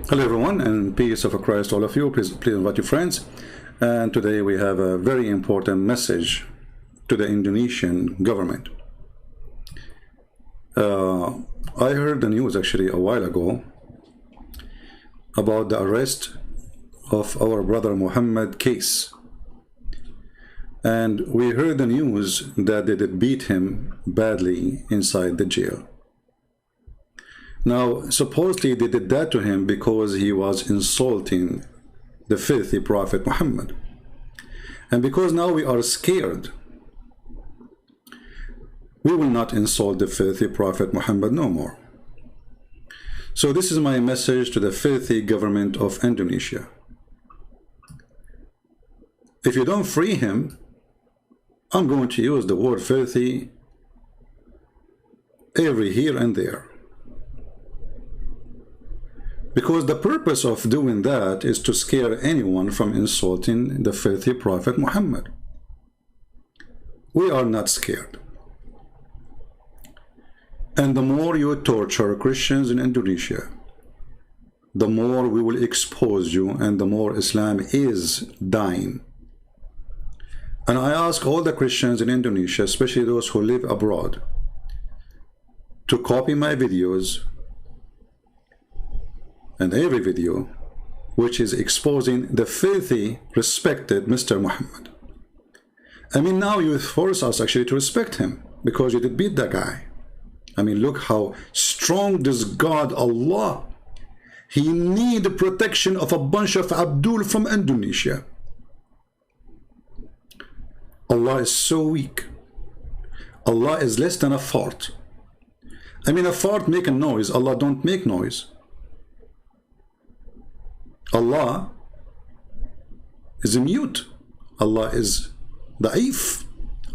Hello everyone, and peace of Christ all of you. Please invite your friends. And today we have a very important message to the Indonesian government. I heard the news actually a while ago about the arrest of our brother Muhammad Kace. And we heard the news that they did beat him badly inside the jail. Now, supposedly they did that to him because he was insulting the filthy Prophet Muhammad. And because now we are scared, we will not insult the filthy Prophet Muhammad no more. So this is my message to the filthy government of Indonesia. If you don't free him, I'm going to use the word filthy every here and there. Because the purpose of doing that is to scare anyone from insulting the filthy Prophet Muhammad. We are not scared. And the more you torture Christians in Indonesia, the more we will expose you and the more Islam is dying. And I ask all the Christians in Indonesia, especially those who live abroad, to copy my videos and every video which is exposing the filthy, respected Mr. Muhammad. I mean, now you force us actually to respect him because you did beat that guy. I mean, look how strong this God, Allah. He need the protection of a bunch of Abdul from Indonesia. Allah is so weak. Allah is less than a fart. I mean, a fart make a noise. Allah don't make noise. Allah is mute. Allah is da'if.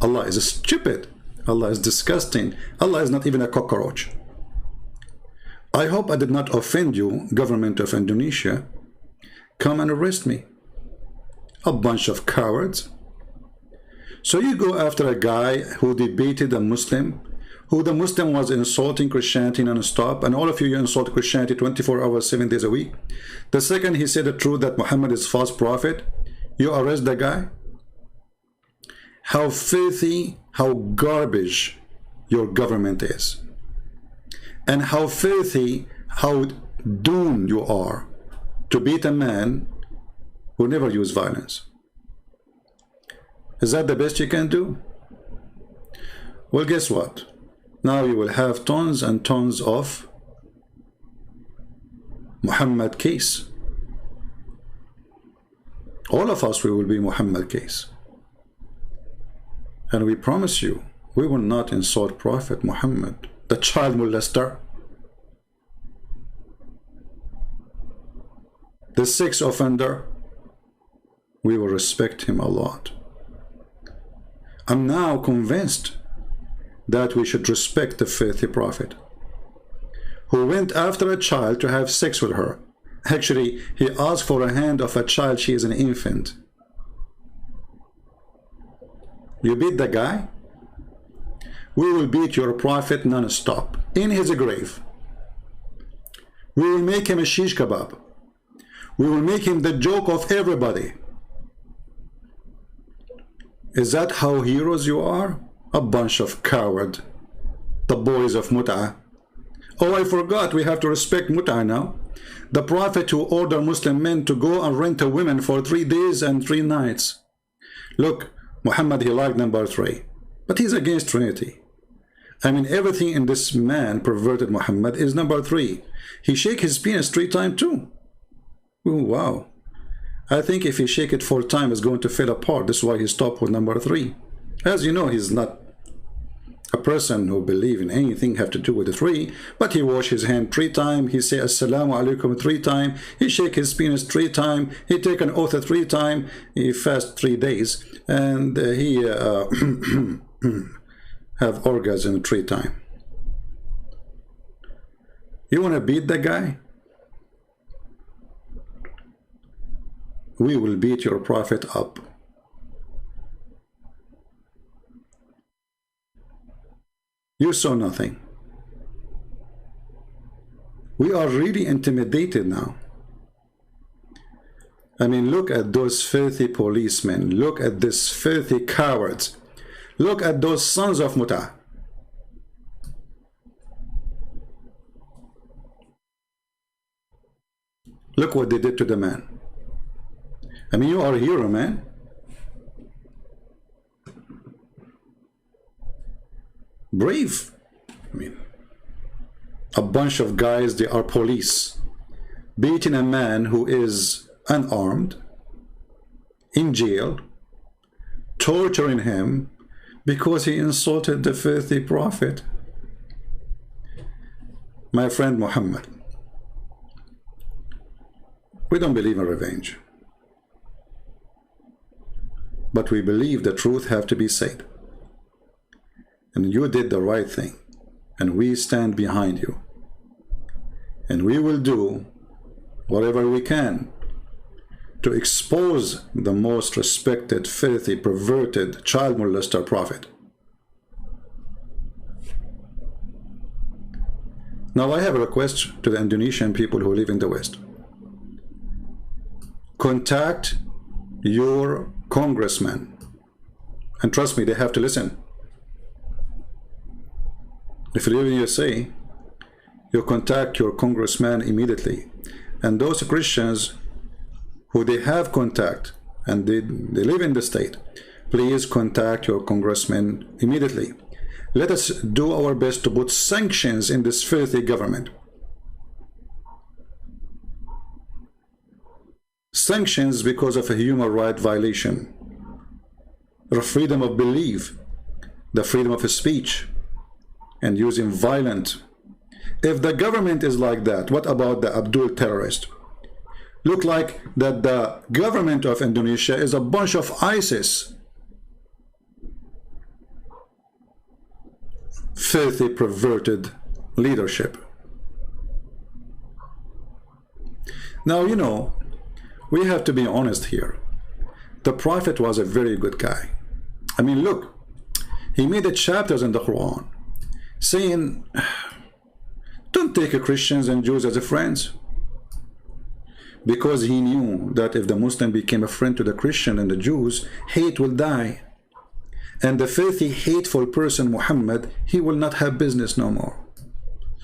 Allah is stupid. Allah is disgusting. Allah is not even a cockroach. I hope I did not offend you, government of Indonesia. Come and arrest me. A bunch of cowards. So you go after a guy who debated a Muslim, who the Muslim was insulting Christianity non-stop, and all of you insult Christianity 24 hours, 7 days a week. The second he said the truth that Muhammad is false prophet, you arrest the guy? How filthy, how garbage your government is. And how filthy, how doomed you are to beat a man who never used violence. Is that the best you can do? Well, guess what? Now you will have tons and tons of Muhammad Kace. All of us, we will be Muhammad Kace. And we promise you, we will not insult Prophet Muhammad, the child molester, the sex offender. We will respect him a lot. I'm now convinced that we should respect the filthy prophet who went after a child to have sex with her. Actually, he asked for a hand of a child. She is an infant. You beat the guy? We will beat your prophet non-stop in his grave. We will make him a shish kebab. We will make him the joke of everybody. Is that how heroes you are? A bunch of coward, the boys of Mut'ah. Oh, I forgot, we have to respect Mut'ah now. The Prophet who ordered Muslim men to go and rent a woman for 3 days and 3 nights. Look, Muhammad, he liked number 3, but he's against Trinity. I mean, everything in this man, perverted Muhammad, is number 3. He shake his penis 3 times too. Ooh, wow. I think if he shake it 4 times, it's going to fall apart. This is why he stopped with number 3. As you know, he's not a person who believes in anything have to do with the 3, but he wash his hand 3 times, he say assalamu alaikum 3 times, he shake his penis 3 times, he take an oath 3 times, he fast 3 days, and he have orgasm 3 times. You want to beat the guy? We will beat your prophet up. You saw nothing. We are really intimidated now. I mean, look at those filthy policemen. Look at these filthy cowards. Look at those sons of Muta. Look what they did to the man. I mean, you are a hero, man. Brave. I mean, a bunch of guys, they are police, beating a man who is unarmed, in jail, torturing him because he insulted the filthy prophet. My friend Muhammad, we don't believe in revenge, but we believe the truth have to be said. And you did the right thing, and we stand behind you. And we will do whatever we can to expose the most respected, filthy, perverted, child molester prophet. Now I have a request to the Indonesian people who live in the West. Contact your congressman. And trust me, they have to listen. If you live in USA, you contact your congressman immediately. And those Christians who they have contact and they live in the state, please contact your congressman immediately. Let us do our best to put sanctions in this filthy government. Sanctions because of a human right violation, the freedom of belief, the freedom of speech, and using violence. If the government is like that, what about the Abdul terrorist? Look like that the government of Indonesia is a bunch of ISIS. Filthy, perverted leadership. Now, you know, we have to be honest here. The Prophet was a very good guy. I mean, look, he made chapters in the Quran saying, don't take Christians and Jews as friends. Because he knew that if the Muslim became a friend to the Christian and the Jews, hate will die. And the filthy, hateful person, Muhammad, he will not have business no more.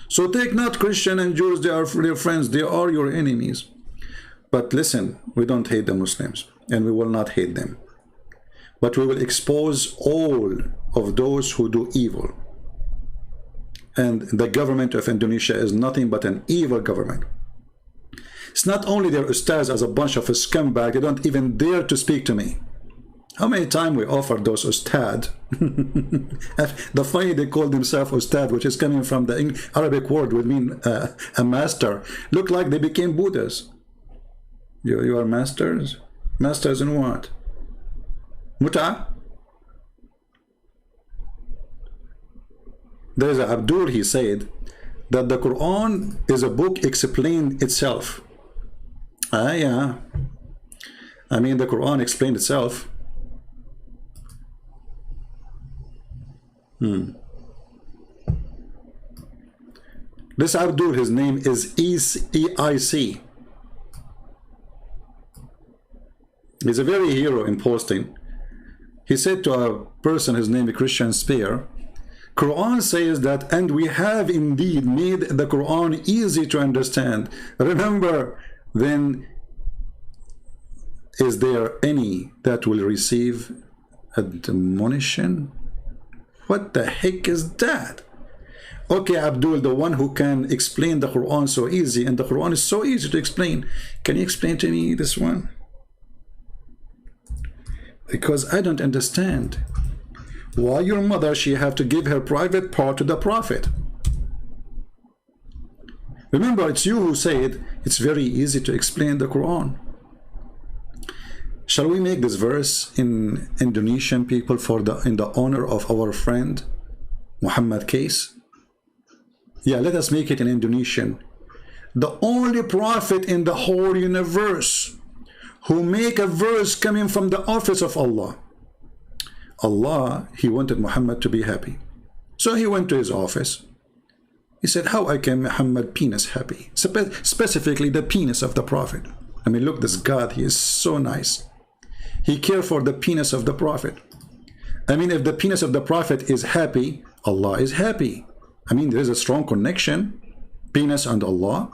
So take not Christian and Jews, they are your friends, they are your enemies. But listen, we don't hate the Muslims, and we will not hate them. But we will expose all of those who do evil. And the government of Indonesia is nothing but an evil government. It's not only their ustads as a bunch of scumbags, they don't even dare to speak to me. How many times we offered those ustad? The funny they call themselves ustad, which is coming from the Arabic word, would mean a master. Look like they became Buddhas. You are masters? Masters in what? Muta? There's a Abdul, he said that the Quran is a book explained itself. Yeah. I mean, the Quran explained itself. This Abdul, his name is EIC. He's a very hero in posting. He said to a person, his name is Christian Spear, Quran says that, and we have indeed made the Quran easy to understand. Remember, then, is there any that will receive admonition? What the heck is that? Okay, Abdul, the one who can explain the Quran so easy, and the Quran is so easy to explain. Can you explain to me this one? Because I don't understand why your mother, she have to give her private part to the Prophet. Remember, it's you who said it's very easy to explain the Quran. Shall we make this verse in Indonesian people in the honor of our friend Muhammad Kace? Yeah, let us make it in Indonesian. The only prophet in the whole universe who make a verse coming from the office of Allah. Allah, he wanted Muhammad to be happy. So he went to his office. He said, how I can Muhammad penis happy? Specifically the penis of the Prophet. I mean, look, this God, he is so nice. He cares for the penis of the Prophet. I mean, if the penis of the Prophet is happy, Allah is happy. I mean, there is a strong connection, penis and Allah.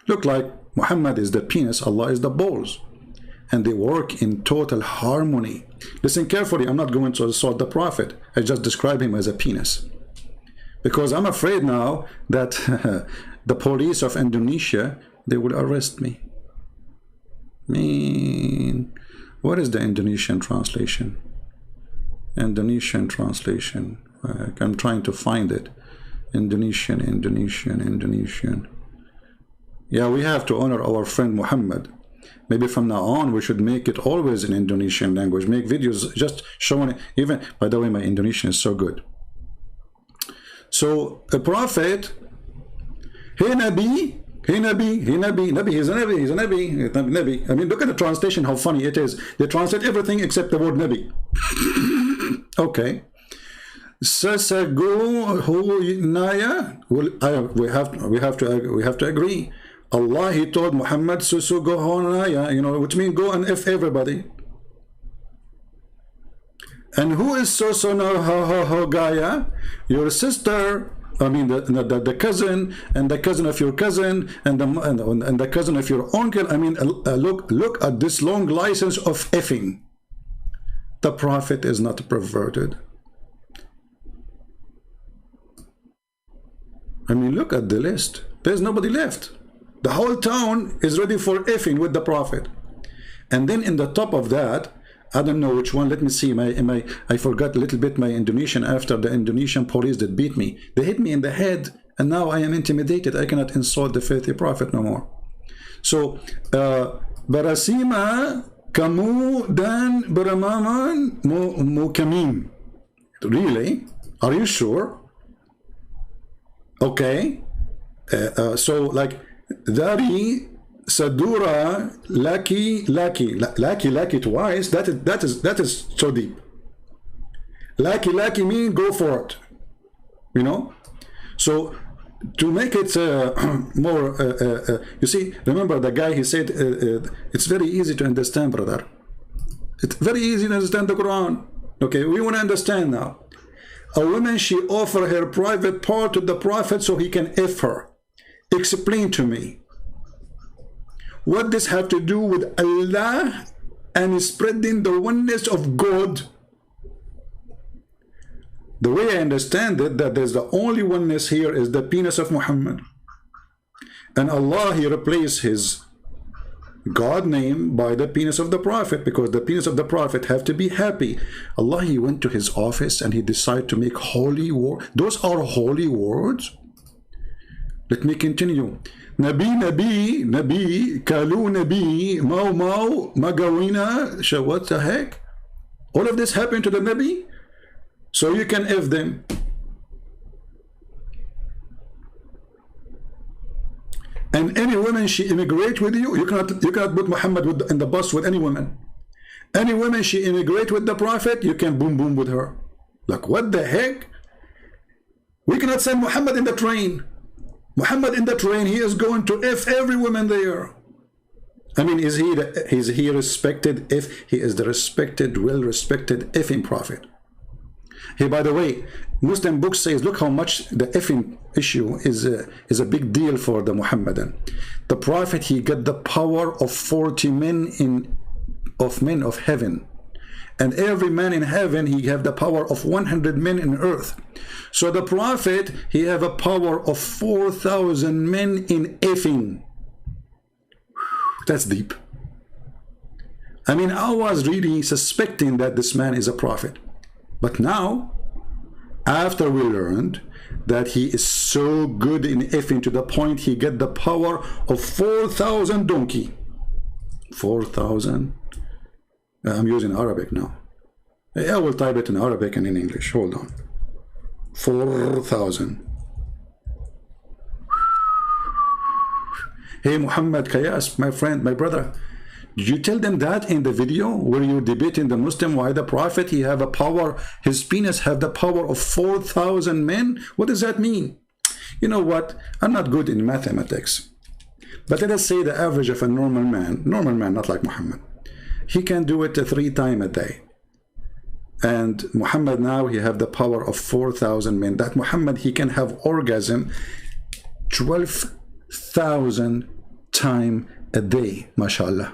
Look like Muhammad is the penis, Allah is the balls. And they work in total harmony. Listen carefully, I'm not going to assault the Prophet. I just describe him as a penis. Because I'm afraid now that the police of Indonesia, they will arrest me. I mean, what is the Indonesian translation? Indonesian translation. I'm trying to find it. Indonesian. Yeah, we have to honor our friend Muhammad. Maybe from now on we should make it always in Indonesian language. Make videos just showing it. Even, by the way, my Indonesian is so good. So a prophet, hey Nabi, he's a Nabi. I mean, look at the translation, how funny it is. They translate everything except the word Nabi. Okay. Sasago naya. Well, we have to agree. Allah, he told Muhammad, Susugohonaya, you know, which means go and F everybody. And who is Gaya? Your sister, I mean the cousin, and the cousin of your cousin, and the cousin of your uncle. I mean, look at this long license of effing. The Prophet is not perverted. I mean, look at the list. There's nobody left. The whole town is ready for effing with the Prophet. And then in the top of that, I don't know which one, let me see, I forgot a little bit my Indonesian after the Indonesian police that beat me. They hit me in the head, and now I am intimidated. I cannot insult the faithful Prophet no more. So, Barasima kamu dan beramaman mukamim. Really? Are you sure? Okay. So, like, Dari Sadura Laki twice. That is so deep. Laki mean go for it. You know. So to make it more, you see, remember the guy, he said it's very easy to understand, brother. It's very easy to understand the Quran. Okay, we want to understand now. A woman, she offer her private part to the Prophet so he can F her. Explain to me, what does have to do with Allah and spreading the oneness of God? The way I understand it, that there's the only oneness here is the penis of Muhammad. And Allah, he replaced his God name by the penis of the Prophet, because the penis of the Prophet have to be happy. Allah, he went to his office and he decided to make holy words. Those are holy words. Let me continue. Nabi, Kalu Nabi, Mau, Magawina, what the heck? All of this happened to the Nabi? So you can F them. And any woman, she immigrate with you, you cannot put Muhammad in the bus with any woman. Any woman, she immigrate with the Prophet, you can boom with her. Like, what the heck? We cannot send Muhammad in the train. Muhammad in the train, he is going to F every woman there. I mean, is he respected? If he is the respected, well-respected effing Prophet. Hey, by the way, Muslim book says, look how much the effing issue is a big deal for the Muhammadan. The Prophet, he got the power of 40 men of heaven. And every man in heaven, he have the power of 100 men in earth. So the Prophet, he have a power of 4,000 men in effing. That's deep. I mean, I was really suspecting that this man is a prophet. But now, after we learned that he is so good in effing to the point he get the power of 4,000 donkey. 4,000. I'm using Arabic now. I will type it in Arabic and in English. Hold on. 4,000. Hey, Muhammad Kace, my friend, my brother. Did you tell them that in the video where you debating the Muslim why the Prophet, he have a power, his penis have the power of 4,000 men? What does that mean? You know what? I'm not good in mathematics. But let us say the average of a normal man, not like Muhammad, he can do it 3 times a day. And Muhammad now, he have the power of 4,000 men. That Muhammad, he can have orgasm 12,000 times a day, mashallah.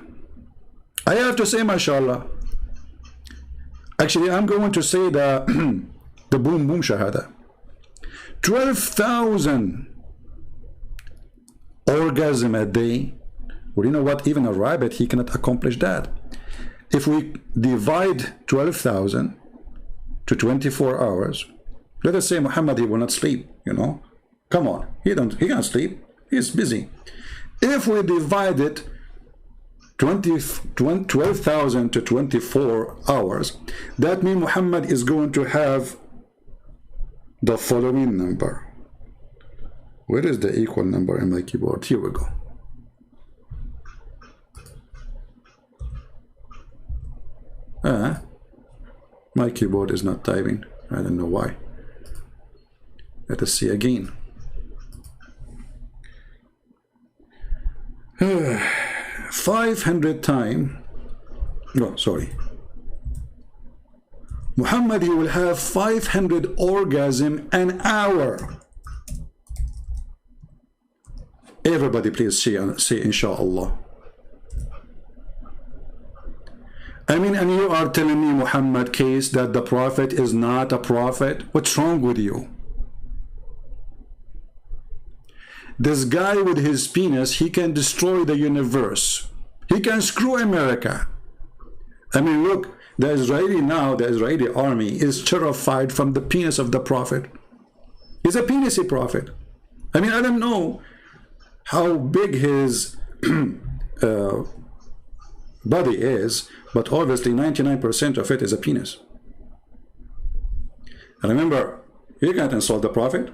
I have to say mashallah. Actually, I'm going to say the the boom boom shahada. 12,000 orgasm a day. Well, you know what? Even a rabbit, he cannot accomplish that. If we divide 12,000 to 24 hours, let us say Muhammad, he will not sleep, you know. Come on, he can't sleep. He's busy. If we divide it 12,000 to 24 hours, that means Muhammad is going to have the following number. Where is the equal number in my keyboard? Here we go. My keyboard is not typing. I don't know why. Let us see again. 500 times. No, sorry. Muhammad, he will have 500 orgasm an hour. Everybody please say inshallah. I mean, and you are telling me, Muhammad Kace, that the Prophet is not a prophet? What's wrong with you? This guy with his penis, he can destroy the universe. He can screw America. I mean, look, the Israeli army is terrified from the penis of the Prophet. He's a penisy prophet. I mean, I don't know how big his body is, but obviously 99% of it is a penis. And remember, you can't insult the Prophet.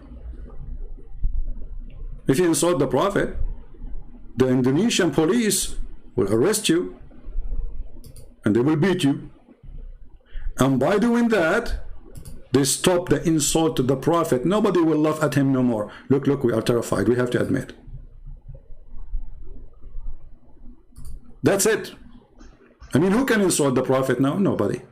If you insult the Prophet, the Indonesian police will arrest you and they will beat you. And by doing that, they stop the insult to the Prophet. Nobody will laugh at him no more. Look, we are terrified. We have to admit. That's it. I mean, who can insult the Prophet now? Nobody.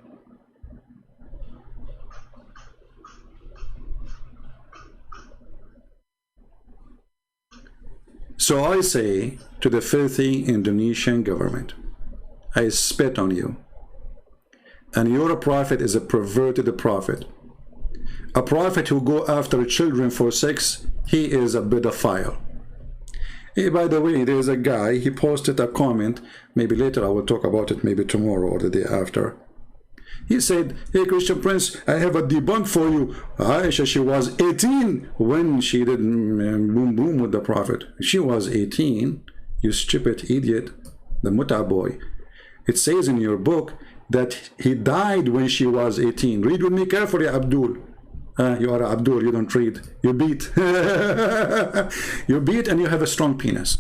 So I say to the filthy Indonesian government, I spit on you. And your prophet is a perverted prophet. A prophet who go after children for sex, he is a pedophile. Hey, by the way, there's a guy, he posted a comment, maybe later I will talk about it, maybe tomorrow or the day after. He said, hey Christian Prince, I have a debunk for you. Aisha, she was 18 when she did boom boom with the Prophet. She was 18, you stupid idiot, the Muta boy. It says in your book that he died when she was 18. Read with me carefully, Abdul. You are Abdul, you don't read. You beat. You beat and you have a strong penis.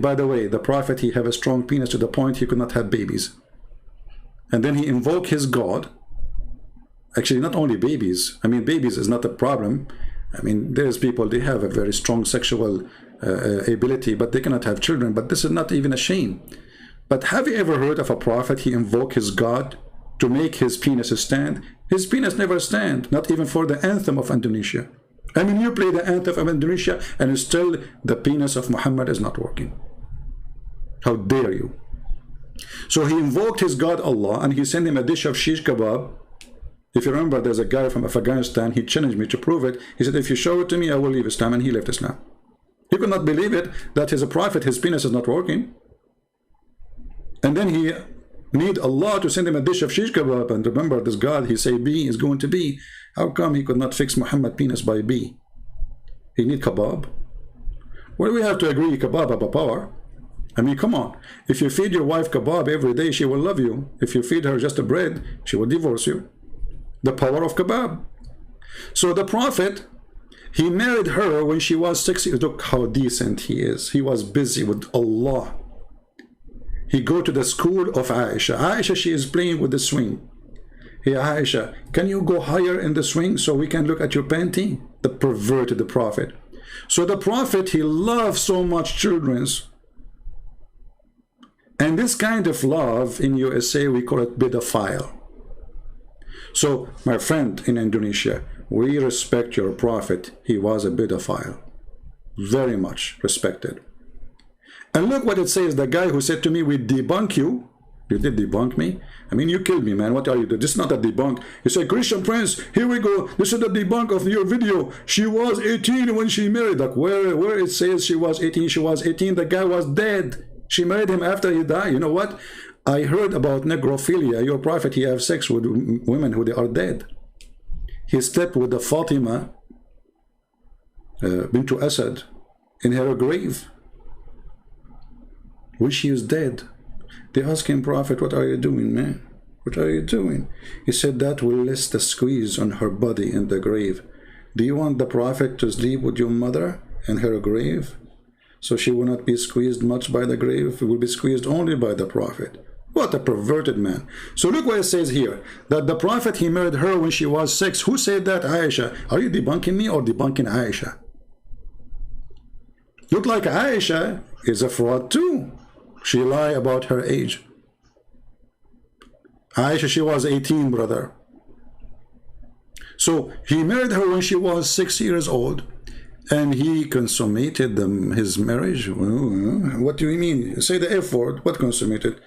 By the way, the Prophet, he have a strong penis to the point he could not have babies. And then he invoked his God. Actually, not only babies. I mean, babies is not a problem. I mean, there's people, they have a very strong sexual ability, but they cannot have children. But this is not even a shame. But have you ever heard of a prophet, he invoked his God to make his penis stand? His penis never stand, not even for the anthem of Indonesia. I mean, you play the anthem of Indonesia and still the penis of Muhammad is not working. How dare you? So he invoked his God Allah and he sent him a dish of shish kebab. If you remember, there's a guy from Afghanistan, he challenged me to prove it. He said, if you show it to me, I will leave Islam, and he left Islam. He could not believe it, that as a prophet, his penis is not working. And then he need Allah to send him a dish of shish kebab. And remember, this God, he say B is going to be. How come he could not fix Muhammad penis by B? He need kebab. Well, we have to agree, kebab have a power. I mean, come on. If you feed your wife kebab every day, she will love you. If you feed her just a bread, she will divorce you. The power of kebab. So the Prophet, he married her when she was 6 years. Look how decent he is. He was busy with Allah. He go to the school of Aisha. Aisha, she is playing with the swing. Hey Aisha, can you go higher in the swing so we can look at your panty? The perverted, the Prophet. So the Prophet, he loved so much children. And this kind of love in USA, we call it pedophile. So, my friend in Indonesia, we respect your Prophet. He was a pedophile. Very much respected. And look what it says. The guy who said to me, we debunk you. You did debunk me? I mean, you killed me, man. What are you doing? This is not a debunk. He said, Christian Prince, here we go. This is the debunk of your video. She was 18 when she married. Like, where it says she was 18, she was 18. The guy was dead. She married him after he died. You know what? I heard about necrophilia. Your Prophet, he have sex with women who they are dead. He slept with the Fatima bint Asad in her grave, when she is dead. They asked him, Prophet, what are you doing, man? What are you doing? He said, that will less the squeeze on her body in the grave. Do you want the Prophet to sleep with your mother in her grave? So she will not be squeezed much by the grave. It will be squeezed only by the Prophet. What a perverted man. So look what it says here, that the Prophet, he married her when she was 6. Who said that? Aisha. Are you debunking me or debunking Aisha? Look like Aisha is a fraud too. She lied about her age. Aisha, she was 18, brother. So he married her when she was 6 years old, and he consummated his marriage. What do you mean? Say the F word. What consummated?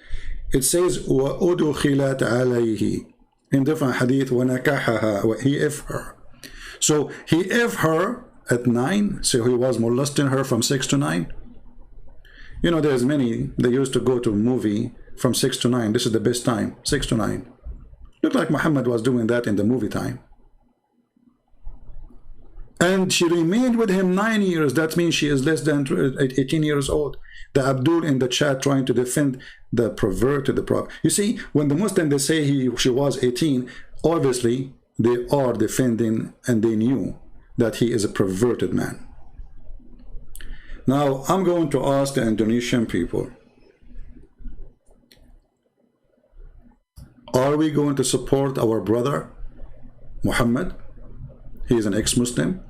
It says وَأُدُخِلَتْ عَلَيْهِ in different hadith, وَنَكَحَهَا, he F her. So he F her at 9, so he was molesting her from 6 to 9. You know, there's many, they used to go to a movie from 6 to 9. This is the best time, 6 to 9. Looked like Muhammad was doing that in the movie time. And she remained with him 9 years. That means she is less than 18 years old. The Abdul in the chat trying to defend the perverted, the Prophet. You see, when the Muslim, they say she was 18, obviously they are defending, and they knew that he is a perverted man. Now, I'm going to ask the Indonesian people, are we going to support our brother, Muhammad? He is an ex-Muslim.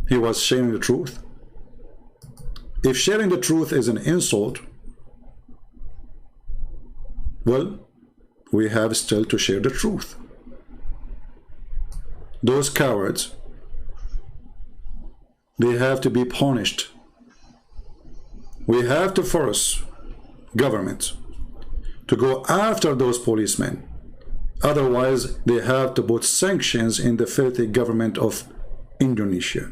He was sharing the truth. If sharing the truth is an insult, well, we have still to share the truth. Those cowards, they have to be punished. We have to force government to go after those policemen. Otherwise, they have to put sanctions in the filthy government of Indonesia.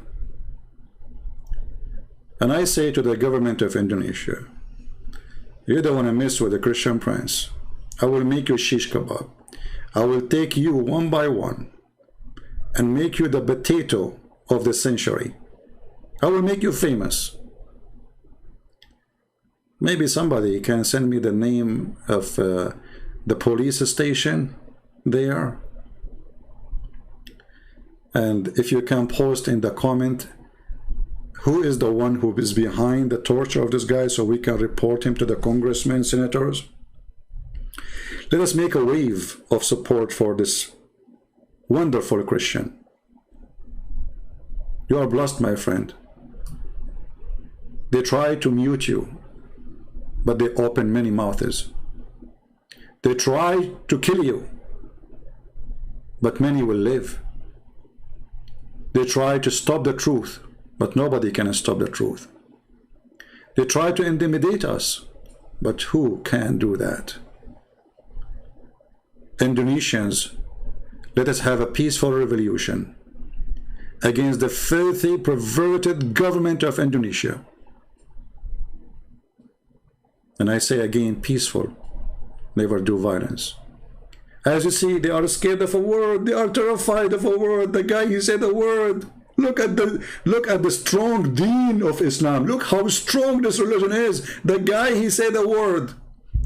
And I say to the government of Indonesia, you don't want to mess with the Christian Prince. I will make you shish kebab. I will take you one by one and make you the potato of the century. I will make you famous. Maybe somebody can send me the name of the police station there. And if you can post in the comment, who is the one who is behind the torture of this guy, so we can report him to the congressmen, senators. Let us make a wave of support for this wonderful Christian. You are blessed, my friend. They try to mute you, but they open many mouths. They try to kill you, but many will live. They try to stop the truth, but nobody can stop the truth. They try to intimidate us, but who can do that? Indonesians, let us have a peaceful revolution against the filthy, perverted government of Indonesia. And I say again, peaceful, never do violence. As you see, they are scared of a word. They are terrified of a word. The guy, he said a word. Look at the strong deen of Islam. Look how strong this religion is. The guy, he said a word.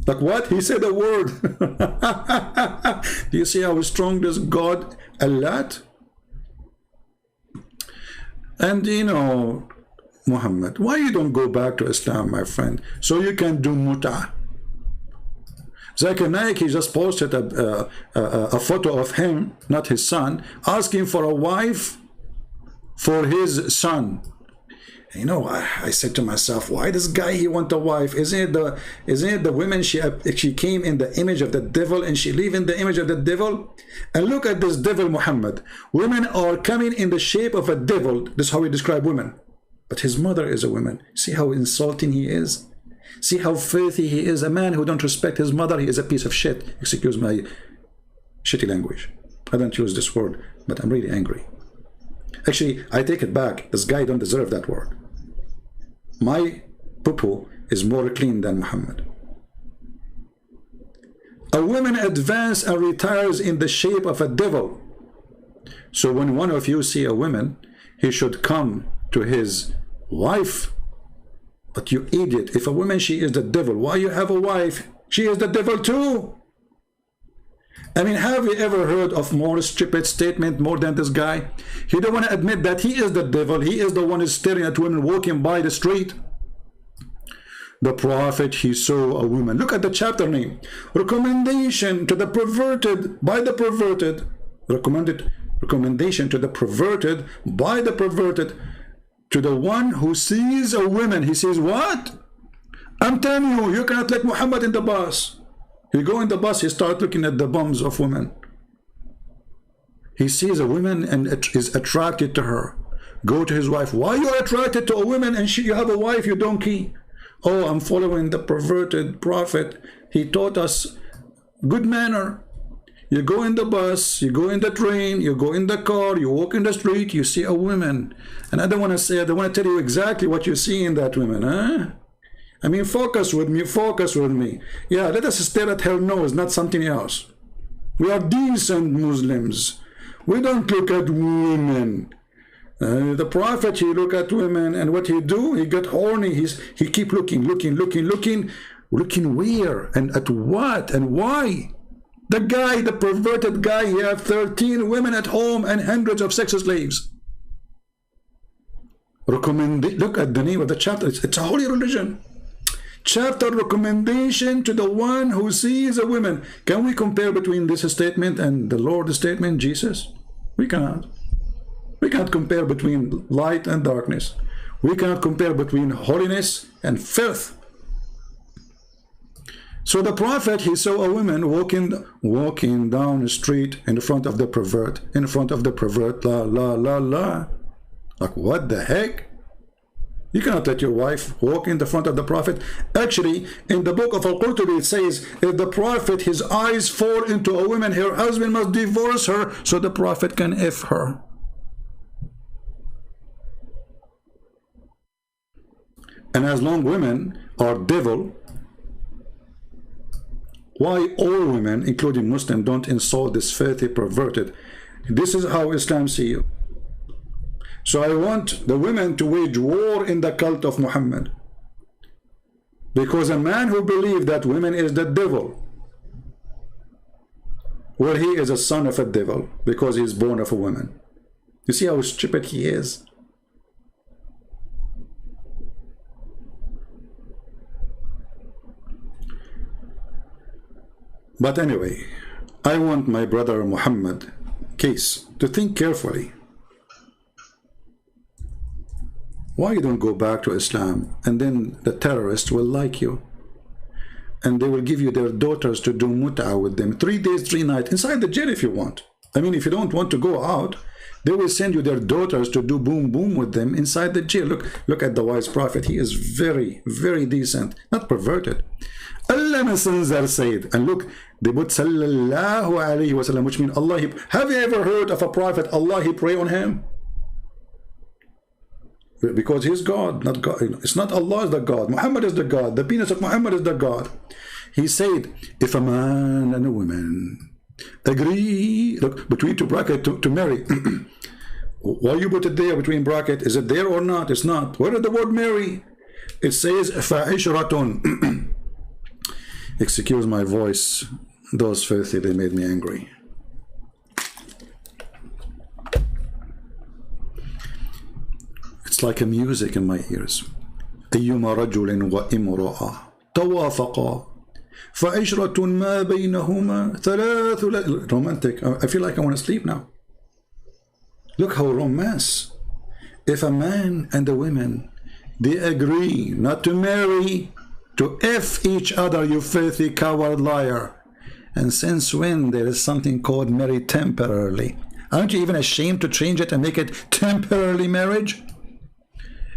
Like what? He said a word. Do you see how strong this God, Allah? And you know, Muhammad, why you don't go back to Islam, my friend, so you can do mut'ah? Zakir Naik, he just posted a photo of him, not his son, asking for a wife for his son. You know, I said to myself, why this guy, he want a wife? Isn't it the women, she came in the image of the devil and she live in the image of the devil? And look at this devil Muhammad. Women are coming in the shape of a devil. This is how we describe women. But his mother is a woman. See how insulting he is? See how filthy he is? A man who don't respect his mother, he is a piece of shit. Excuse my shitty language. I don't use this word, but I'm really angry. Actually, I take it back. This guy don't deserve that word. My poo-poo is more clean than Muhammad. A woman advances and retires in the shape of a devil. So when one of you see a woman, he should come to his wife. But you idiot, if a woman, she is the devil, why you have a wife? She is the devil too. I mean, have you ever heard of more stupid statement more than this guy? He don't want to admit that he is the devil. He is the one who's staring at women walking by the street. The prophet, he saw a woman. Look at the chapter name. Recommendation to the perverted by the perverted. Recommendation to the perverted by the perverted. To the one who sees a woman. He says, what? I'm telling you, you cannot let Muhammad in the bus. He go in the bus, he start looking at the bums of women. He sees a woman and is attracted to her. Go to his wife. Why you are attracted to a woman and you have a wife, you donkey? Oh, I'm following the perverted prophet. He taught us good manner. You go in the bus, you go in the train, you go in the car, you walk in the street, you see a woman. And I don't want to say, I don't want to tell you exactly what you see in that woman, huh? I mean, focus with me, focus with me. Yeah, let us stare at her nose, not something else. We are decent Muslims. We don't look at women. The prophet, he look at women, and what he do? He got horny. He keep looking where and at what and why? The guy, the perverted guy, he have 13 women at home and hundreds of sex slaves. Look at the name of the chapter. It's a holy religion. Chapter recommendation to the one who sees a woman. Can we compare between this statement and the Lord's statement, Jesus? We cannot. We cannot compare between light and darkness. We cannot compare between holiness and filth. So the prophet, he saw a woman walking down the street in front of the pervert. La la la la. Like, what the heck? You cannot let your wife walk in the front of the prophet. Actually, in the book of Al-Qurtubi, it says, if the prophet, his eyes fall into a woman, her husband must divorce her so the prophet can F her. And as long women are devil, why all women, including Muslims, don't insult this filthy perverted? This is how Islam see you. So I want the women to wage war in the cult of Muhammad. Because a man who believes that women is the devil, well, he is a son of a devil because he is born of a woman. You see how stupid he is? But anyway, I want my brother Muhammad, Kace, to think carefully. Why you don't go back to Islam, and then the terrorists will like you, and they will give you their daughters to do mut'ah with them 3 days 3 nights inside the jail if you want. I mean, if you don't want to go out, they will send you their daughters to do boom boom with them inside the jail. Look at the wise prophet. He is very, very decent, not perverted. Allah Messenger said, and look, they put sallallahu alayhi wa sallam, which means Allah. Have you ever heard of a prophet, Allah, he pray on him? Because he's God, not God. It's not Allah is the God. Muhammad is the God. The penis of Muhammad is the God. He said, if a man and a woman agree, look, between two brackets to marry, why you put it there between bracket? Is it there or not? It's not. Where is the word marry? It says fa'ishratun. Excuse my voice. Those filthy, they made me angry. It's like a music in my ears. أيما رجل وامرأة توافقا فعشرة ما بينهما ثلاث. Romantic. I feel like I want to sleep now. Look how romance. If a man and a woman, They agree not to marry, to F each other, you filthy coward liar. And since when there is something called marry temporarily? Aren't you even ashamed to change it and make it temporarily marriage?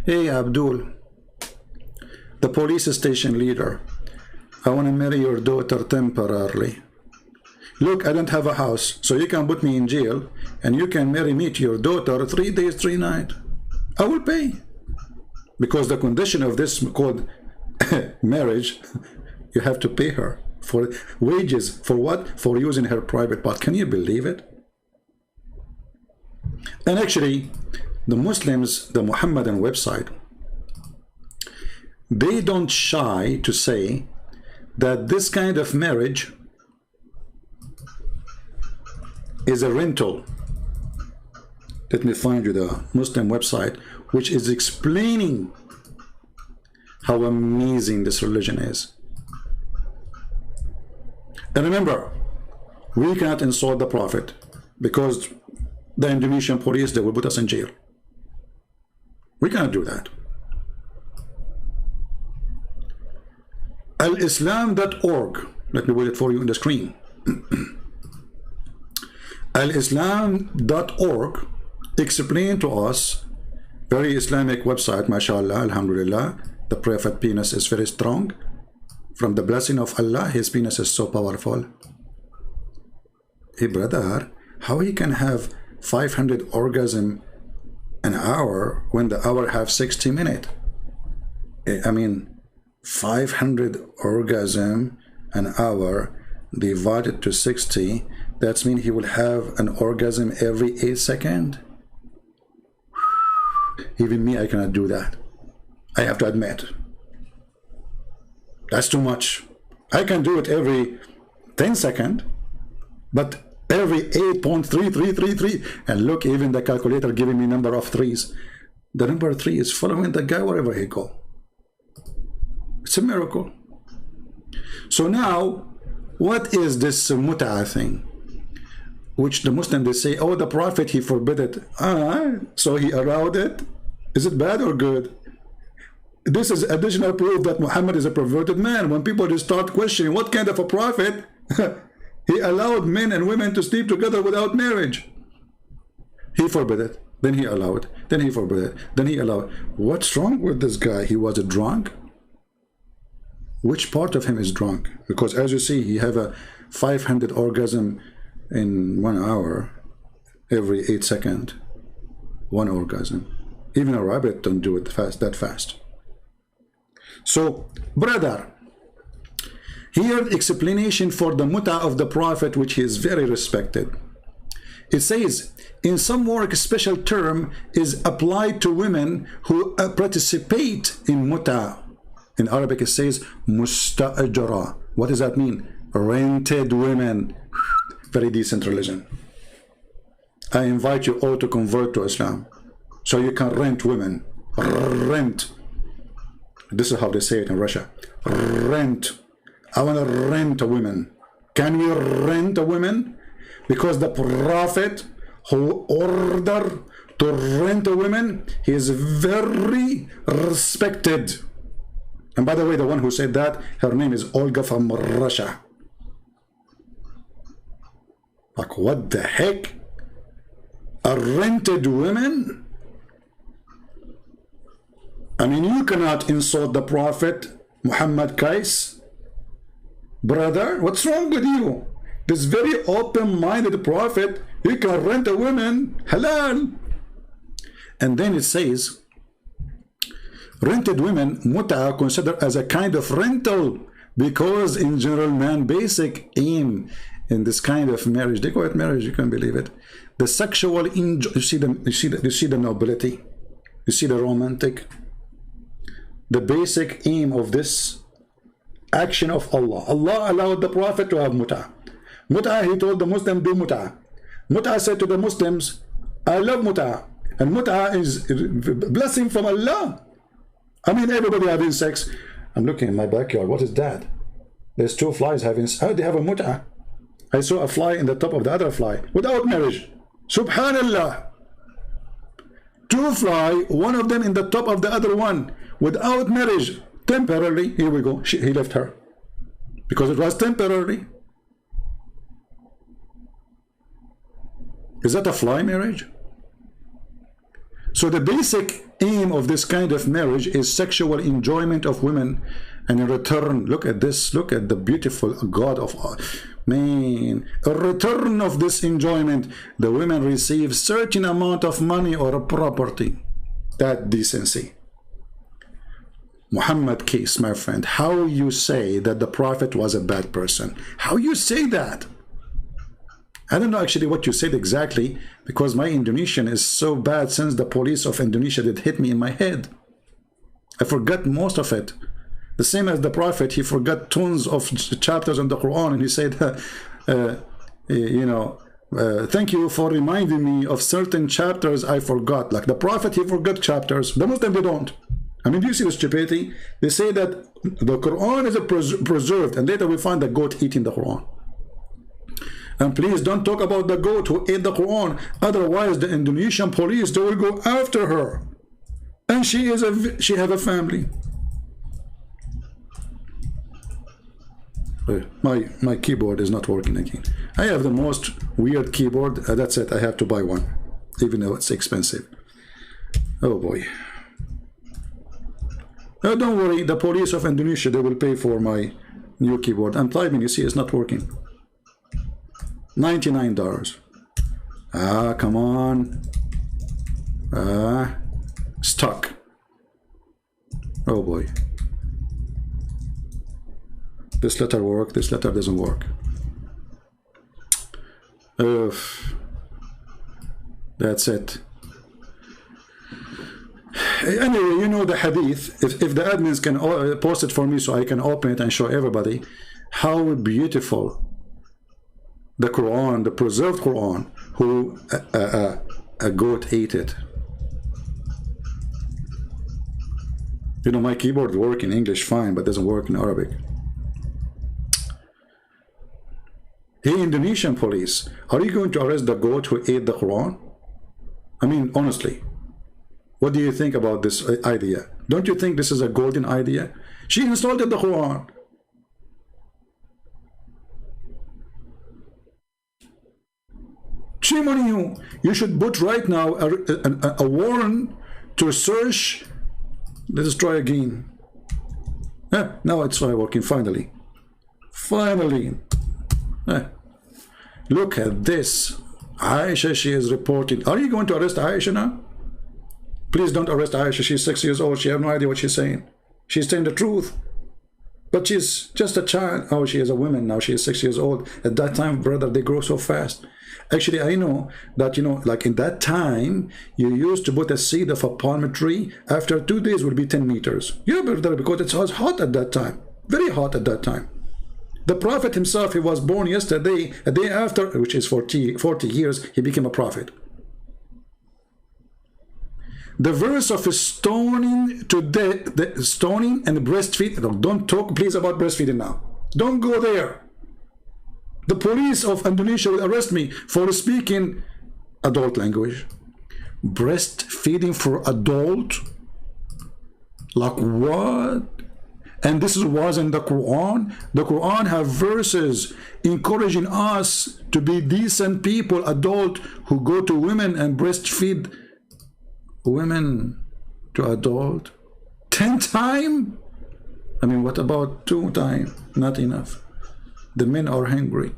Hey Abdul, the police station leader, I want to marry your daughter temporarily. Look, I don't have a house, so you can put me in jail and you can marry me to your daughter 3 days, 3 nights. I will pay. Because the condition of this called marriage, you have to pay her for wages. For what? For using her private part. Can you believe it? And actually, the Muslims, the Muhammadan website, they don't shy to say that this kind of marriage is a rental. Let me find you the Muslim website, which is explaining how amazing this religion is. And remember, we cannot insult the Prophet because the Indonesian police, they will put us in jail. We cannot do that. Alislam.org, let me put it for you on the screen. Alislam.org explain to us, very Islamic website, mashallah, alhamdulillah, the Prophet penis is very strong. From the blessing of Allah, his penis is so powerful. Hey brother, how he can have 500 orgasm an hour when the hour have 60 minutes? I mean, 500 orgasm an hour divided to 60, that means he will have an orgasm every 8 seconds. Even me, I cannot do that. I have to admit. That's too much. I can do it every 10 seconds, but every 8.3333, and look, even the calculator giving me number of threes. The number 3 is following the guy wherever he go. It's a miracle. So now, what is this mut'ah thing? Which the Muslims, they say, oh, the Prophet, he forbid it. So he allowed it? Is it bad or good? This is additional proof that Muhammad is a perverted man. When people just start questioning what kind of a prophet, he allowed men and women to sleep together without marriage. He forbid it, then he allowed, then he forbid it, then he allowed. What's wrong with this guy? He was a drunk? Which part of him is drunk? Because as you see, he have a 500 orgasm in 1 hour, every 8 seconds, 1 orgasm. Even a rabbit don't do it that fast. So, brother, here explanation for the mut'ah of the Prophet, which is very respected. It says, in some work, a special term is applied to women who participate in mut'ah. In Arabic, it says musta'ajara. What does that mean? Rented women. Very decent religion. I invite you all to convert to Islam, so you can rent women. Rent. This is how they say it in Russia. Rent. I want to rent a woman. Can we rent a woman? Because the Prophet who ordered to rent a woman, he is very respected. And by the way, the one who said that, her name is Olga from Russia. Like, what the heck? A rented woman? I mean, you cannot insult the Prophet Muhammad Kace. Brother, what's wrong with you? This very open-minded Prophet, he can rent a woman, halal. And then it says, rented women, mut'ah, considered as a kind of rental, because in general, man, basic aim in this kind of marriage, they call it marriage, you can believe it. The sexual enjoy, you see the nobility, you see the romantic. The basic aim of this action of Allah. Allah allowed the Prophet to have mut'ah. Mut'ah, he told the Muslim, do mut'ah. Mut'ah said to the Muslims, I love mut'ah. And mut'ah is a blessing from Allah. I mean, everybody having sex. I'm looking in my backyard. What is that? There's 2 flies having sex. How do they have a mut'ah? I saw a fly in the top of the other fly without marriage. Subhanallah. to fly, one of them in the top of the other one, without marriage, temporarily. Here we go. He left her because it was temporarily. Is that a fly marriage? So the basic aim of this kind of marriage is sexual enjoyment of women, and in return, look at this, look at the beautiful God of man. In return of this enjoyment, the women receive certain amount of money or a property. That decency. Muhammad Kace, my friend, how you say that the Prophet was a bad person? How you say that? I don't know actually what you said exactly, because my Indonesian is so bad since the police of Indonesia did hit me in my head. I forgot most of it. The same as the Prophet, he forgot tons of chapters in the Quran, and he said, thank you for reminding me of certain chapters I forgot. Like the Prophet, he forgot chapters. The Muslim, they don't. I mean, do you see the stupidity? They say that the Quran is preserved, and later we find the goat eating the Quran. And please don't talk about the goat who ate the Quran. Otherwise, the Indonesian police, they will go after her. And she have a family. My keyboard is not working again. I have the most weird keyboard. That's it. I have to buy one, even though it's expensive. Oh boy. Oh, don't worry. The police of Indonesia, they will pay for my new keyboard. I'm typing. You see, it's not working. $99. Ah, come on. Stuck. Oh boy. This letter works, this letter doesn't work. That's it. Anyway, you know the hadith. If the admins can post it for me so I can open it and show everybody how beautiful the Quran, the preserved Quran, who a goat ate it. You know, my keyboard works in English fine, but doesn't work in Arabic. Hey, Indonesian police, are you going to arrest the goat who ate the Quran? I mean, honestly, what do you think about this idea? Don't you think this is a golden idea? She insulted the Quran. Shame on you. You should put right now a warrant to search. Let's try again. Now it's working finally. Finally. Look at this. Aisha, she is reporting. Are you going to arrest Aisha now? Please don't arrest Aisha. She's 6 years old. She has no idea what she's saying. She's saying the truth. But she's just a child. Oh, she is a woman now. She is 6 years old. At that time, brother, they grow so fast. Actually, I know that, you know, like in that time, you used to put a seed of a palm tree. After 2 days, would be 10 meters. Yeah, brother, because it was hot at that time. Very hot at that time. The Prophet himself, he was born yesterday. A day after, which is 40 years, he became a prophet. The verse of stoning to death, the stoning and breastfeeding. Don't talk, please, about breastfeeding now. Don't go there. The police of Indonesia will arrest me for speaking adult language. Breastfeeding for adult? Like what? And this was in the Quran. The Quran have verses encouraging us to be decent people, adult, who go to women and breastfeed women to adult. 10 times? I mean, what about 2 times? Not enough. The men are hungry.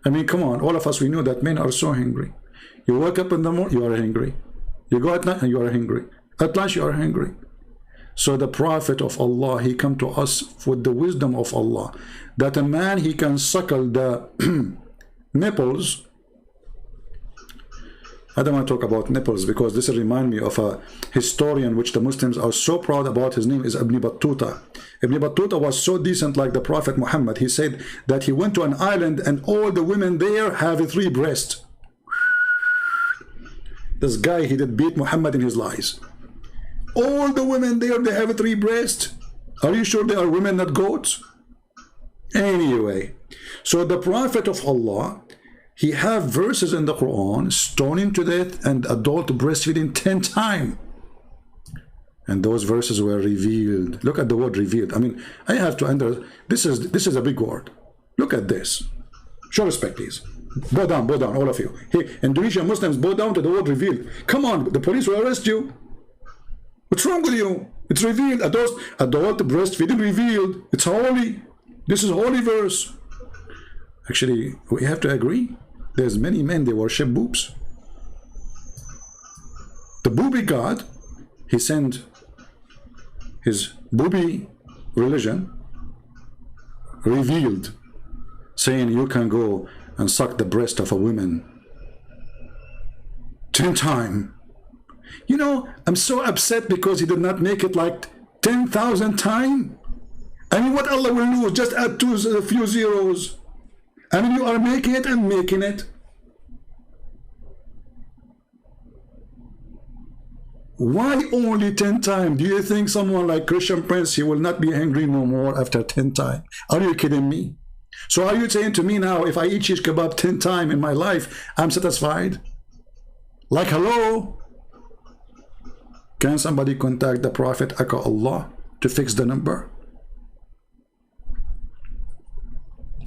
I mean, come on, all of us, we know that men are so hungry. You wake up in the morning, you are hungry. You go at night and you are hungry. At lunch, you are hungry. So the Prophet of Allah, he come to us with the wisdom of Allah, that a man, he can suckle the nipples. I don't want to talk about nipples because this reminds me of a historian which the Muslims are so proud about. His name is Ibn Battuta. Ibn Battuta was so decent like the Prophet Muhammad. He said that he went to an island and all the women there have 3 breasts. This guy, he did beat Muhammad in his lies. All the women there, they have 3 breasts. Are you sure they are women, not goats? Anyway, so the Prophet of Allah, he have verses in the Quran, stoning to death and adult breastfeeding 10 times. And those verses were revealed. Look at the word revealed. I mean, I have to enter. This is a big word. Look at this. Show respect, please. Bow down, all of you. Hey, Indonesian Muslims, bow down to the word revealed. Come on, the police will arrest you. What's wrong with you? It's revealed. Adult breastfeeding revealed. It's holy. This is holy verse. Actually, we have to agree. There's many men, they worship boobs. The booby god, he sent his booby religion, revealed, saying you can go and suck the breast of a woman 10 times. You know, I'm so upset because he did not make it like 10,000 times. I mean, what Allah will do is just add a few zeros. I mean, you are making it and making it. Why only 10 times? Do you think someone like Christian Prince, he will not be angry no more after 10 times? Are you kidding me? So are you saying to me now, if I eat shish kebab 10 times in my life, I'm satisfied? Like, hello? Can somebody contact the Prophet, Aka Allah, to fix the number?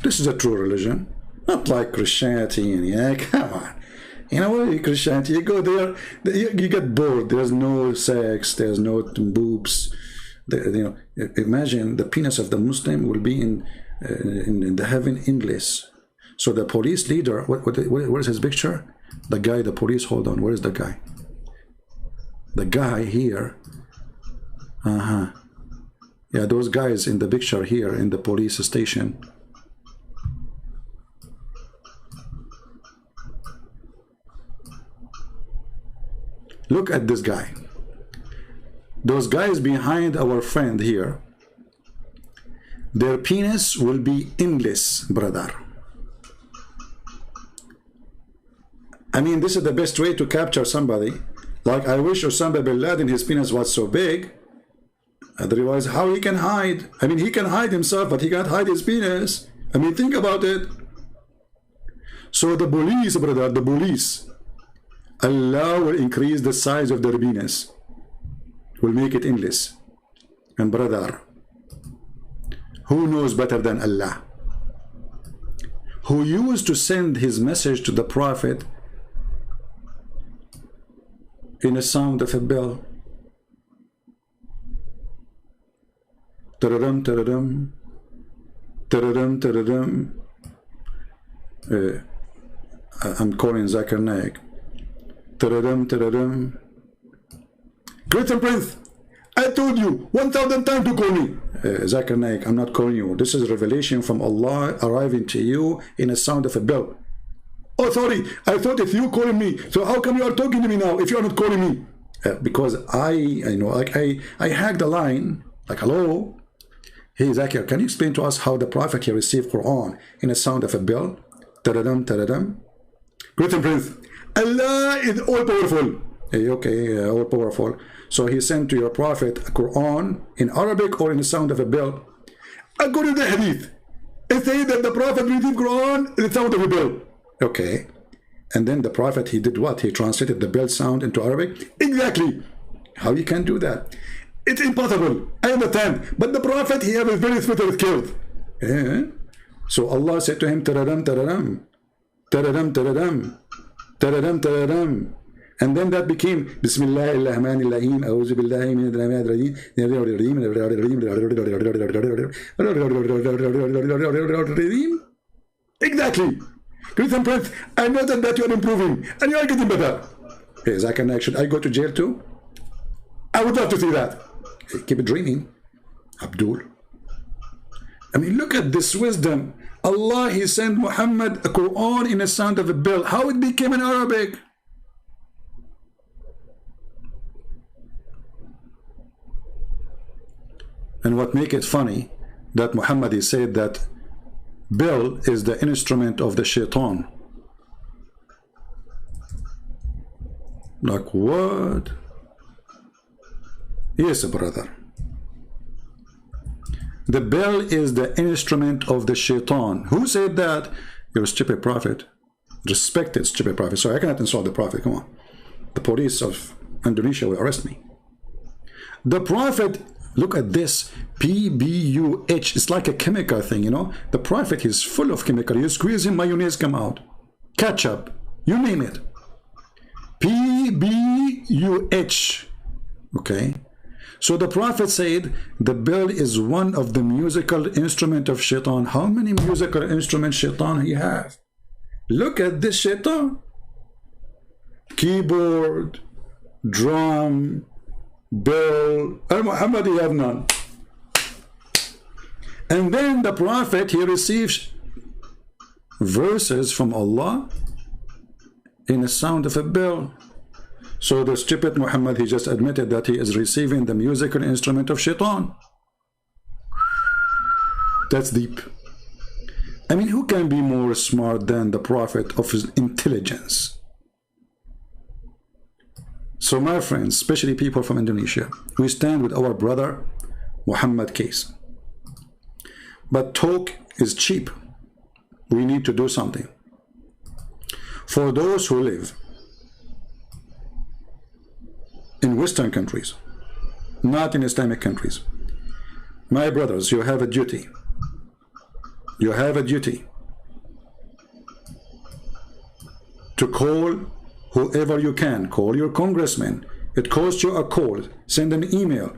This is a true religion, not like Christianity. And yeah, come on. You know what, Christianity, you go there, you get bored. There's no sex, there's no boobs. You know, imagine the penis of the Muslim will be in the heaven endless. So the police leader, where's his picture? The guy, the police, hold on, where is the guy? The guy here. Yeah, those guys in the picture here in the police station. Look at this guy. Those guys behind our friend here, their penis will be endless, brother. I mean, this is the best way to capture somebody. Like, I wish Osama bin Laden, his penis was so big. Otherwise, how he can hide? I mean, he can hide himself, but he can't hide his penis. I mean, think about it. So the police, brother, the police, Allah will increase the size of their penis, will make it endless. And brother, who knows better than Allah? Who used to send his message to the Prophet in a sound of a bell. Tararam, tararam, tararam, tararam. I'm calling Zakir Naik. Tararam, tararam. Great Prince, I told you 1,000 times to call me. Zakir Naik, I'm not calling you. This is revelation from Allah arriving to you in a sound of a bell. Oh, sorry, I thought if you calling me, so how come you are talking to me now if you are not calling me? Because I know, like I hacked the line, like, hello? Hey, Zakir, can you explain to us how the Prophet here received Quran in a sound of a bell? Taradam, taradam. Great Prince, Allah is all powerful. Hey, okay, all powerful. So he sent to your Prophet a Quran in Arabic or in the sound of a bell. According to the Hadith, it says that the Prophet received Quran in the sound of a bell. Okay. And then the Prophet, he did what? He translated the bell sound into Arabic? Exactly. How you can do that? It's impossible. I understand. But the Prophet, he has a very special skills. Yeah. So Allah said to him, Tararam, tararam. Tararam, tararam. Tararam, tararam. And then that became Bismillahirrahmanirrahim. A'udhu billahi min al-rajim. Exactly. Christian Prince, I noticed that you are improving and you are getting better. Hey, Zakir, should I go to jail too? I would love to see that. Hey, keep it dreaming, Abdul. I mean, look at this wisdom. Allah, he sent Muhammad a Quran in a sound of a bell. How it became in Arabic? And what make it funny, that Muhammad, he said that bell is the instrument of the shaitan. Like what? Yes, brother. The bell is the instrument of the shaitan. Who said that? You're a stupid prophet. Respected, stupid prophet. So I cannot insult the prophet. Come on. The police of Indonesia will arrest me. The prophet, look at this. PBUH. It's like a chemical thing, you know. The prophet is full of chemical. You squeeze in, mayonnaise come out. Ketchup. You name it. PBUH. Okay. So the prophet said the bell is one of the musical instrument of shaitan. How many musical instruments shaitan he have? Look at this shaitan. Keyboard, drum, bell. Muhammad, he have none. And then the prophet, he receives verses from Allah in the sound of a bell. So the stupid Muhammad, he just admitted that he is receiving the musical instrument of shaitan. That's deep. I mean, who can be more smart than the prophet of his intelligence? So my friends, especially people from Indonesia, we stand with our brother Muhammad Kace. But talk is cheap. We need to do something. For those who live in Western countries, not in Islamic countries, my brothers, you have a duty. You have a duty to call whoever you can. Call your congressman. It costs you a call. Send an email.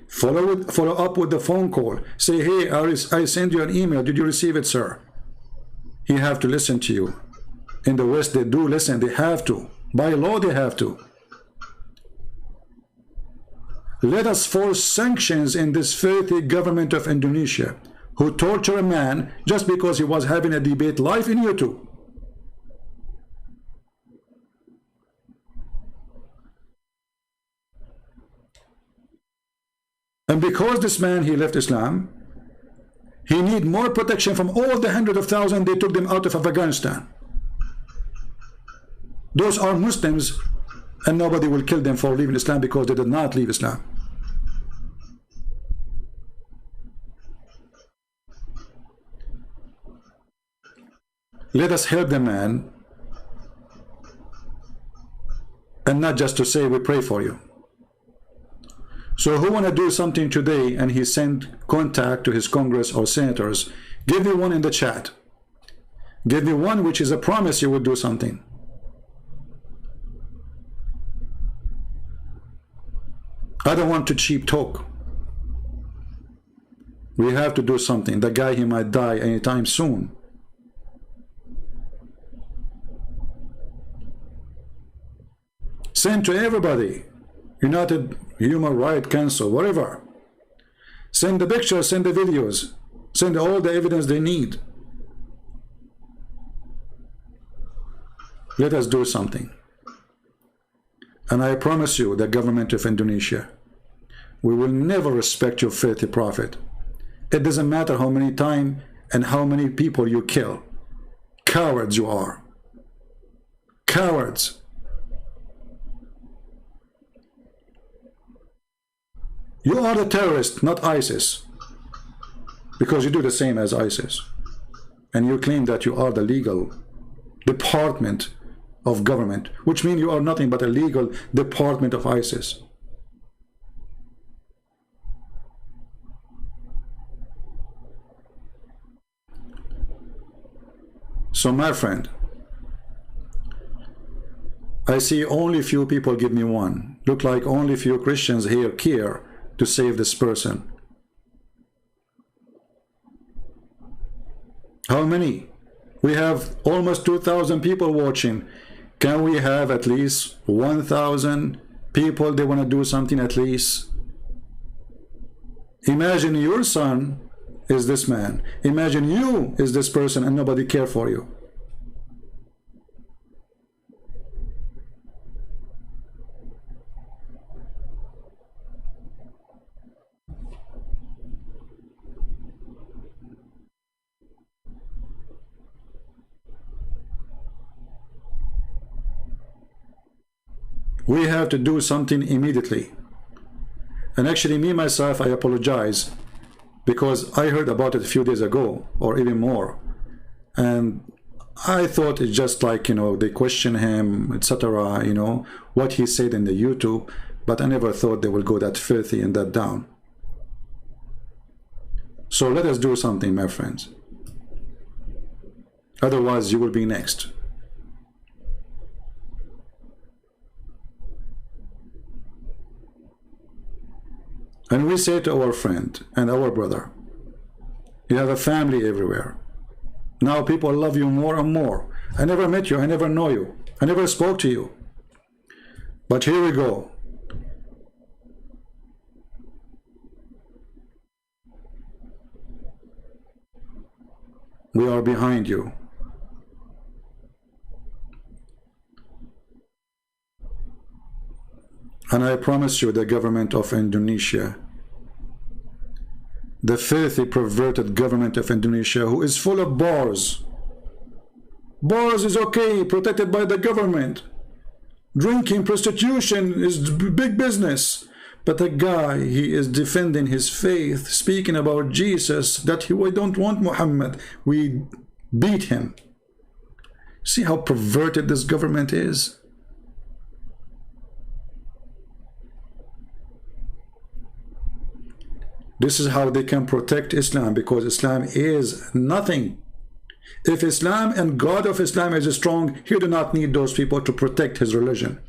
Follow up with the phone call. Say, hey, I sent you an email. Did you receive it, sir? He have to listen to you. In the West, they do listen. They have to. By law, they have to. Let us force sanctions in this filthy government of Indonesia, who torture a man just because he was having a debate live in YouTube. And because this man, he left Islam, he need more protection from all the hundreds of thousands they took them out of Afghanistan. Those are Muslims, and nobody will kill them for leaving Islam because they did not leave Islam. Let us help the man, and not just to say we pray for you. So who want to do something today and he send contact to his Congress or senators, give me one in the chat. Give me one which is a promise you will do something. I don't want to cheap talk. We have to do something. The guy, he might die anytime soon. Send to everybody. United Human Rights Council, whatever. Send the pictures, send the videos, send all the evidence they need. Let us do something. And I promise you, the government of Indonesia, we will never respect your filthy prophet. It doesn't matter how many times and how many people you kill. Cowards you are. Cowards. You are the terrorist, not ISIS, because you do the same as ISIS. And you claim that you are the legal department of government, which means you are nothing but a legal department of ISIS. So my friend, I see only few people give me one. Look like only few Christians here care to save this person. How many? We have almost 2,000 people watching. Can we have at least 1,000 people they want to do something at least? Imagine your son is this man. Imagine you is this person and nobody care for you. We have to do something immediately. And actually, me myself, I apologize because I heard about it a few days ago or even more. And I thought it's just like, you know, they question him, etc., you know, what he said in the YouTube, but I never thought they will go that filthy and that down. So let us do something, my friends. Otherwise, you will be next. And we say to our friend and our brother, you have a family everywhere. Now people love you more and more. I never met you, I never know you, I never spoke to you. But here we go. We are behind you. And I promise you, the government of Indonesia, the filthy, perverted government of Indonesia, who is full of bars. Bars is okay, protected by the government. Drinking, prostitution is big business. But a guy, he is defending his faith, speaking about Jesus, that we don't want Muhammad. We beat him. See how perverted this government is? This is how they can protect Islam, because Islam is nothing. If Islam and God of Islam is strong, he do not need those people to protect his religion.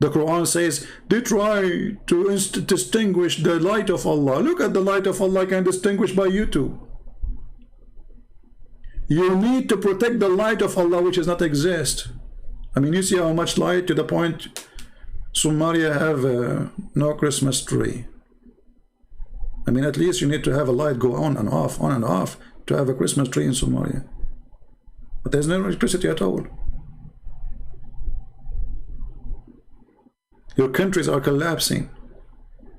The Quran says they try to distinguish the light of Allah. Look at the light of Allah can distinguish by you too. You need to protect the light of Allah, which does not exist. I mean, you see how much light, to the point Somalia have no Christmas tree. I mean, at least you need to have a light go on and off to have a Christmas tree in Somalia. But there's no electricity at all. Your countries are collapsing.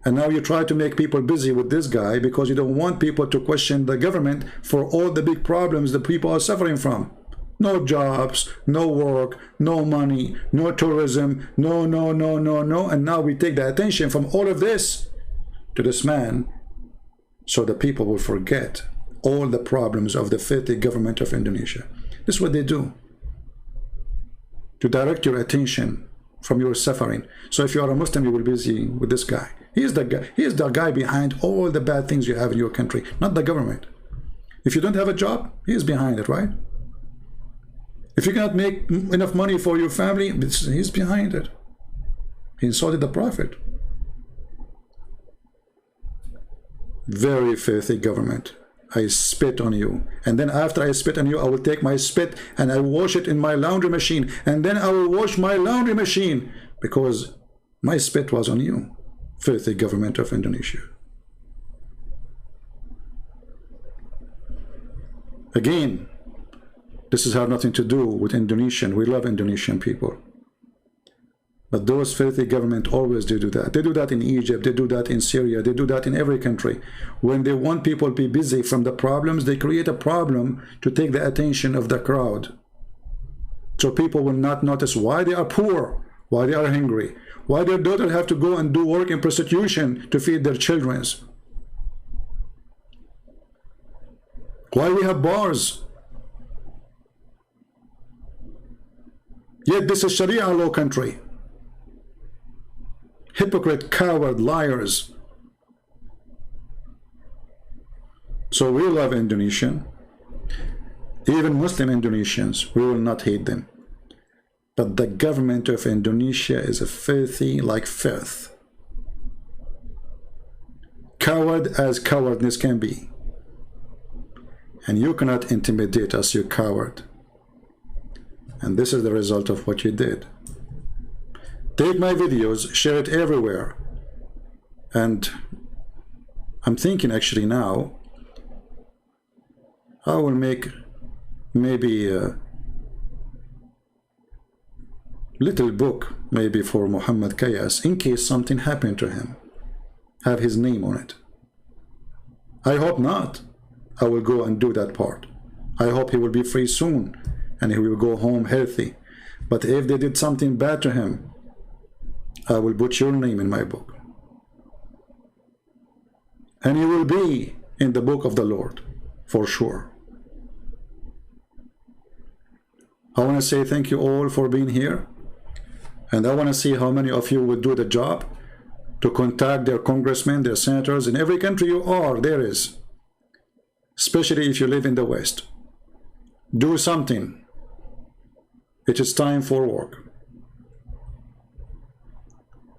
And now you try to make people busy with this guy because you don't want people to question the government for all the big problems the people are suffering from. No jobs, no work, no money, no tourism, no. And now we take the attention from all of this to this man, so the people will forget all the problems of the filthy government of Indonesia. This is what they do, to direct your attention from your suffering. So if you are a Muslim, you will be busy with this guy. He is the guy behind all the bad things you have in your country, not the government. If you don't have a job, he is behind it, right? If you cannot make enough money for your family, he's behind it. He insulted the Prophet. Very filthy government. I spit on you, and then after I spit on you, I will take my spit and I wash it in my laundry machine, and then I will wash my laundry machine because my spit was on you. Filthy government of Indonesia. Again, this has had nothing to do with Indonesian. We love Indonesian people. But those filthy government always do that. They do that in Egypt, they do that in Syria, they do that in every country. When they want people to be busy from the problems, they create a problem to take the attention of the crowd. So people will not notice why they are poor, why they are hungry, why their daughters have to go and do work in prostitution to feed their children, why we have bars. Yet this is Sharia law country. Hypocrite, coward, liars. So we love Indonesian. Even Muslim Indonesians, we will not hate them. But the government of Indonesia is a filthy like filth. Coward as cowardness can be. And you cannot intimidate us, you coward. And this is the result of what you did. Take my videos, share it everywhere. And I'm thinking actually now, I will make maybe a little book maybe for Muhammad Kace, in case something happened to him. Have his name on it. I hope not. I will go and do that part. I hope he will be free soon and he will go home healthy. But if they did something bad to him, I will put your name in my book. And you will be in the book of the Lord, for sure. I want to say thank you all for being here. And I want to see how many of you will do the job to contact their congressmen, their senators, in every country you are, there is. Especially if you live in the West. Do something. It is time for work.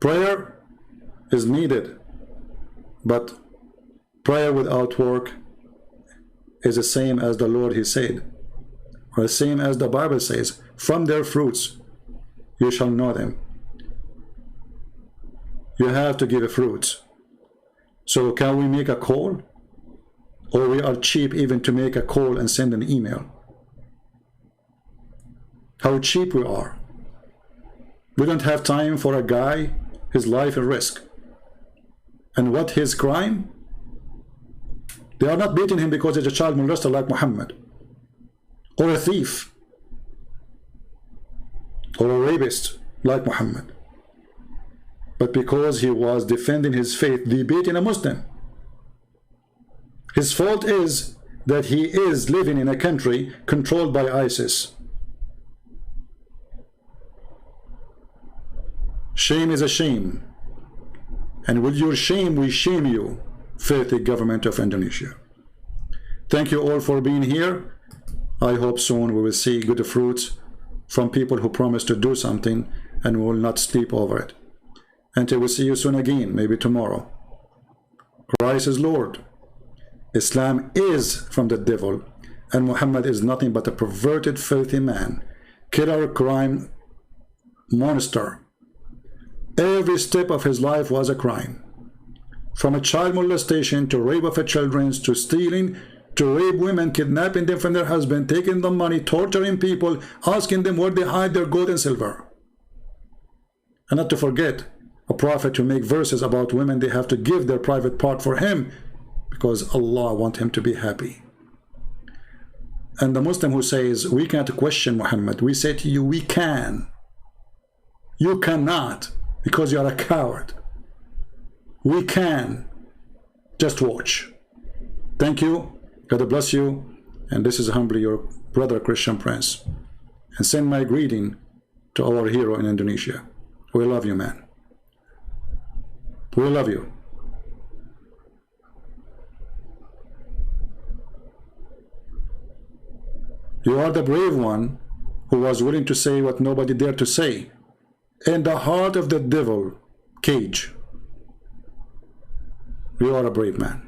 Prayer is needed, but prayer without work is the same as the Lord, He said, or the same as the Bible says, from their fruits you shall know them. You have to give fruits. So can we make a call? Or we are cheap even to make a call and send an email? How cheap we are. We don't have time for a guy, his life at risk. And what his crime? They are not beating him because he's a child molester like Muhammad, or a thief, or a rapist like Muhammad, but because he was defending his faith, they beating a Muslim. His fault is that he is living in a country controlled by ISIS. Shame is a shame. And with your shame, we shame you, filthy government of Indonesia. Thank you all for being here. I hope soon we will see good fruits from people who promise to do something and will not sleep over it. Until we see you soon again, maybe tomorrow. Christ is Lord. Islam is from the devil, and Muhammad is nothing but a perverted, filthy man, killer, crime monster. Every step of his life was a crime. From a child molestation to rape of children, to stealing, to rape women, kidnapping them from their husband, taking them money, torturing people, asking them where they hide their gold and silver. And not to forget, a prophet to make verses about women, they have to give their private part for him because Allah wants him to be happy. And the Muslim who says, we can't question Muhammad, we say to you, we can. You cannot, because you are a coward. We can. Just watch. Thank you. God bless you. And this is humbly your brother Christian Prince. And send my greeting to our hero in Indonesia. We love you, man. We love you. You are the brave one who was willing to say what nobody dared to say. In the heart of the devil cage. You are a brave man.